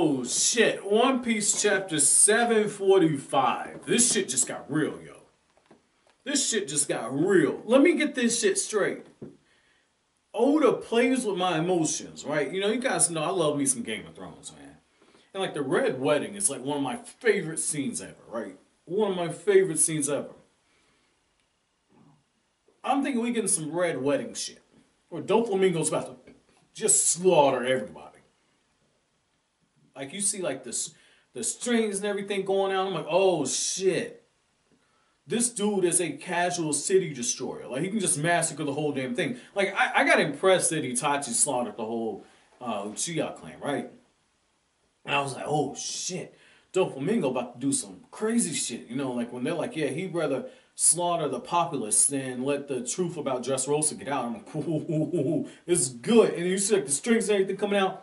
Oh shit, One Piece chapter 745. This shit just got real, yo. This shit just got real. Let me get this shit straight. Oda plays with my emotions, right? You know, you guys know I love me some Game of Thrones, man. And like the Red Wedding is like one of my favorite scenes ever, right? One of my favorite scenes ever. I'm thinking we getting some Red Wedding shit. Where Doflamingo's about to just slaughter everybody. Like you see like the strings and everything going out. I'm like, oh shit. This dude is a casual city destroyer. Like he can just massacre the whole damn thing. Like I got impressed that Itachi slaughtered the whole Uchiha clan, right? And I was like, oh shit. Doflamingo about to do some crazy shit. You know, like when they're like, yeah, he'd rather slaughter the populace than let the truth about Dressrosa get out. I'm like, ooh, it's good. And you see like the strings and everything coming out.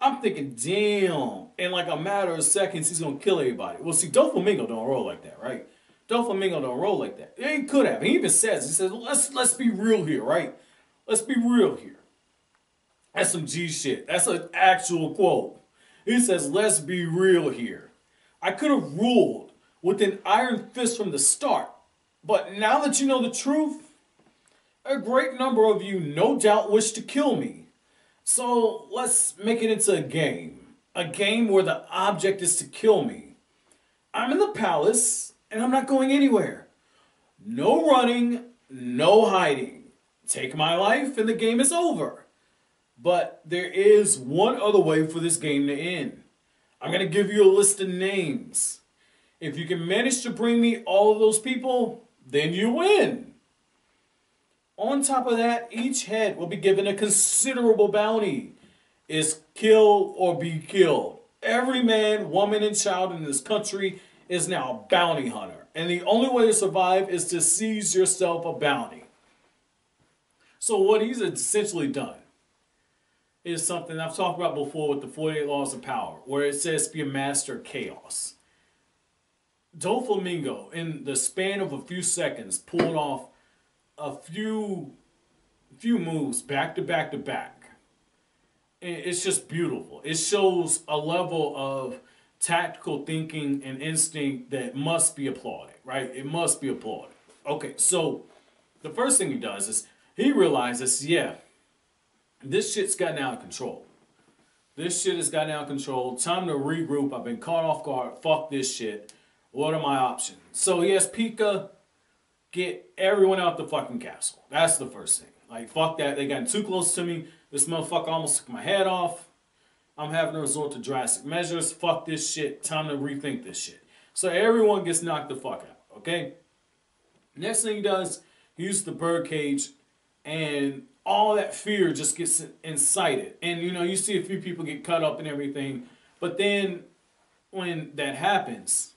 I'm thinking, damn, in like a matter of seconds, he's going to kill everybody. Well, see, Doflamingo don't roll like that, right? Doflamingo don't roll like that. He could have. He even says, let's be real here, right? Let's be real here. That's some G shit. That's an actual quote. He says, let's be real here. I could have ruled with an iron fist from the start. But now that you know the truth, a great number of you no doubt wish to kill me. So let's make it into a game. A game where the object is to kill me. I'm in the palace and I'm not going anywhere. No running, no hiding. Take my life and the game is over. But there is one other way for this game to end. I'm going to give you a list of names. If you can manage to bring me all of those people, then you win. On top of that, each head will be given a considerable bounty. It's kill or be killed. Every man, woman, and child in this country is now a bounty hunter. And the only way to survive is to seize yourself a bounty. So what he's essentially done is something I've talked about before with the 48 Laws of Power, where it says be a master of chaos. Doflamingo, in the span of a few seconds, pulled off a few moves back to back to back. It's just beautiful. It shows a level of tactical thinking and instinct that must be applauded, right? It must be applauded. Okay, so the first thing he does is he realizes, yeah, this shit's gotten out of control. This shit has gotten out of control. Time to regroup. I've been caught off guard. Fuck this shit. What are my options? So he has Pica get everyone out the fucking castle. That's the first thing. Like, fuck that. They got too close to me. This motherfucker almost took my head off. I'm having to resort to drastic measures. Fuck this shit. Time to rethink this shit. So everyone gets knocked the fuck out. Okay? Next thing he does, he uses the birdcage, and all that fear just gets incited. And, you know, you see a few people get cut up and everything. But then, when that happens,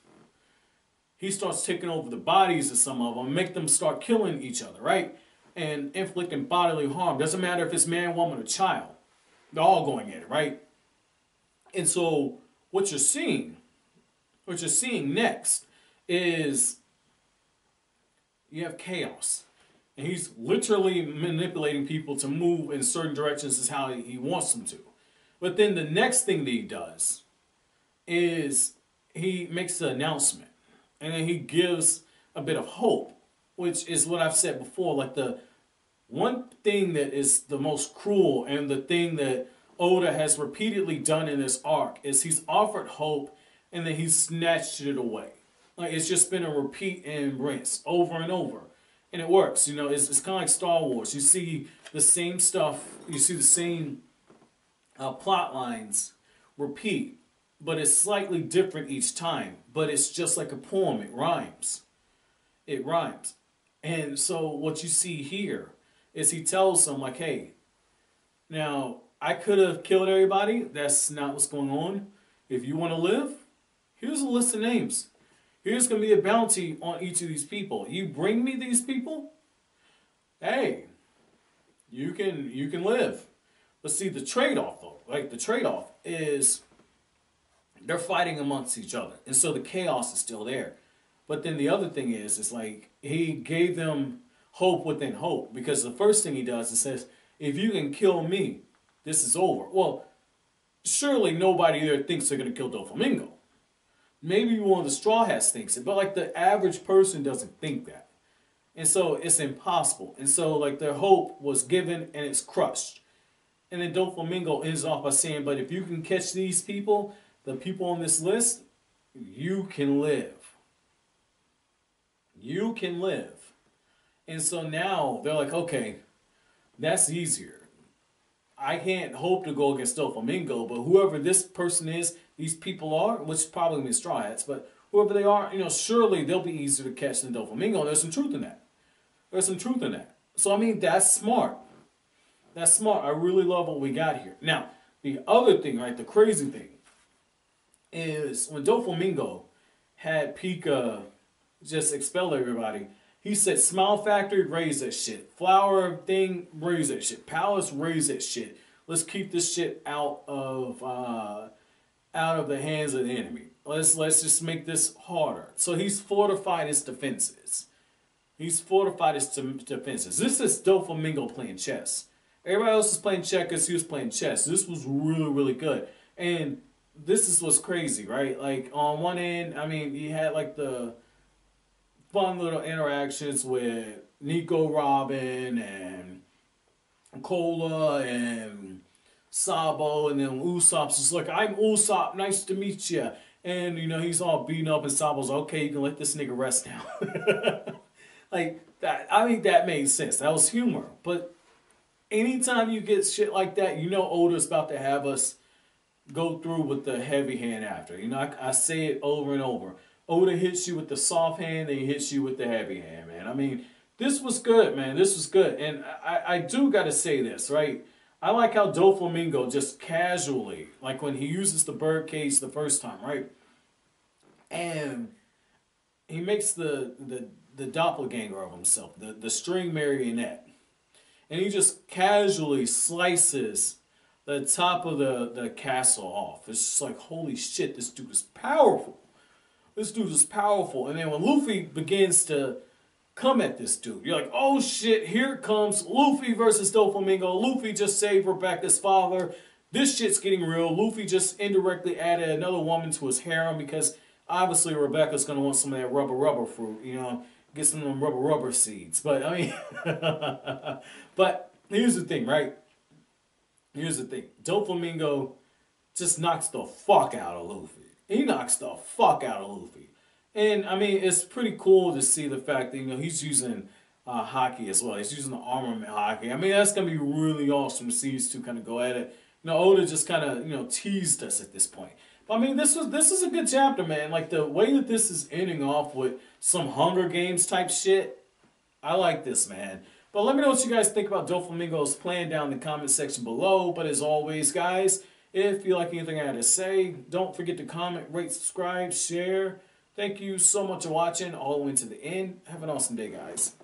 he starts taking over the bodies of some of them, make them start killing each other, right? And inflicting bodily harm. Doesn't matter if it's man, woman, or child. They're all going at it, right? And so what you're seeing next is you have chaos. And he's literally manipulating people to move in certain directions as how he wants them to. But then the next thing that he does is he makes the announcement. And then he gives a bit of hope, which is what I've said before. Like the one thing that is the most cruel and the thing that Oda has repeatedly done in this arc is he's offered hope and then he's snatched it away. Like it's just been a repeat and rinse over and over. And it works. You know, it's kind of like Star Wars. You see the same stuff. You see the same plot lines repeat. But it's slightly different each time. But it's just like a poem. It rhymes. It rhymes. And so what you see here is he tells them like, hey, now I could have killed everybody. That's not what's going on. If you want to live, here's a list of names. Here's going to be a bounty on each of these people. You bring me these people, hey, you can live. But see, the trade-off though, like the trade-off is they're fighting amongst each other. And so the chaos is still there. But then the other thing is like he gave them hope within hope. Because the first thing he does is says, if you can kill me, this is over. Well, surely nobody there thinks they're going to kill Doflamingo. Maybe one of the Straw Hats thinks it, but like the average person doesn't think that. And so it's impossible. And so like their hope was given and it's crushed. And then Doflamingo ends off by saying, but if you can catch these people, the people on this list, you can live. You can live. And so now they're like, okay, that's easier. I can't hope to go against Doflamingo, but whoever this person is, these people are, which probably means Straw Hats, but whoever they are, you know, surely they'll be easier to catch than Doflamingo. There's some truth in that. There's some truth in that. So, I mean, that's smart. That's smart. I really love what we got here. Now, the other thing, right, the crazy thing, is when Doflamingo had Pica just expel everybody, he said, Smile Factory, raise that shit. Flower thing, raise that shit. Palace, raise that shit. Let's keep this shit out of the hands of the enemy. Let's just make this harder. So he's fortified his defenses. He's fortified his defenses. This is Doflamingo playing chess. Everybody else is playing checkers. He was playing chess. This was really, really good. And this is what's crazy, right? Like, on one end, I mean, he had, like, the fun little interactions with Nico, Robin, and Cola, and Sabo, and then Usopp's just like, I'm Usopp, nice to meet you. And, you know, he's all beaten up, and Sabo's like, okay, you can let this nigga rest now. Like, that, I think that made sense. That was humor. But anytime you get shit like that, you know Oda's about to have us go through with the heavy hand after. You know, I say it over and over. Oda hits you with the soft hand, then he hits you with the heavy hand, man. I mean, this was good, man. This was good. And I do got to say this, right? I like how Doflamingo just casually, like when he uses the birdcage the first time, right? And he makes the doppelganger of himself, the string marionette. And he just casually slices the top of the castle off. It's just like, holy shit, this dude is powerful. This dude is powerful. And then when Luffy begins to come at this dude, you're like, oh shit, here it comes. Luffy versus Doflamingo. Luffy just saved Rebecca's father. This shit's getting real. Luffy just indirectly added another woman to his harem because obviously Rebecca's going to want some of that rubber fruit, you know, get some of them rubber seeds. But, I mean, but here's the thing, right? Here's the thing. Doflamingo just knocks the fuck out of Luffy. He knocks the fuck out of Luffy. And, I mean, it's pretty cool to see the fact that, you know, he's using hockey as well. He's using the armament hockey. I mean, that's going to be really awesome to see these two kind of go at it. You know, Oda just kind of, you know, teased us at this point. But, I mean, this is a good chapter, man. Like, the way that this is ending off with some Hunger Games type shit, I like this, man. But let me know what you guys think about Doflamingo's plan down in the comment section below. But as always, guys, if you like anything I had to say, don't forget to comment, rate, subscribe, share. Thank you so much for watching all the way to the end. Have an awesome day, guys.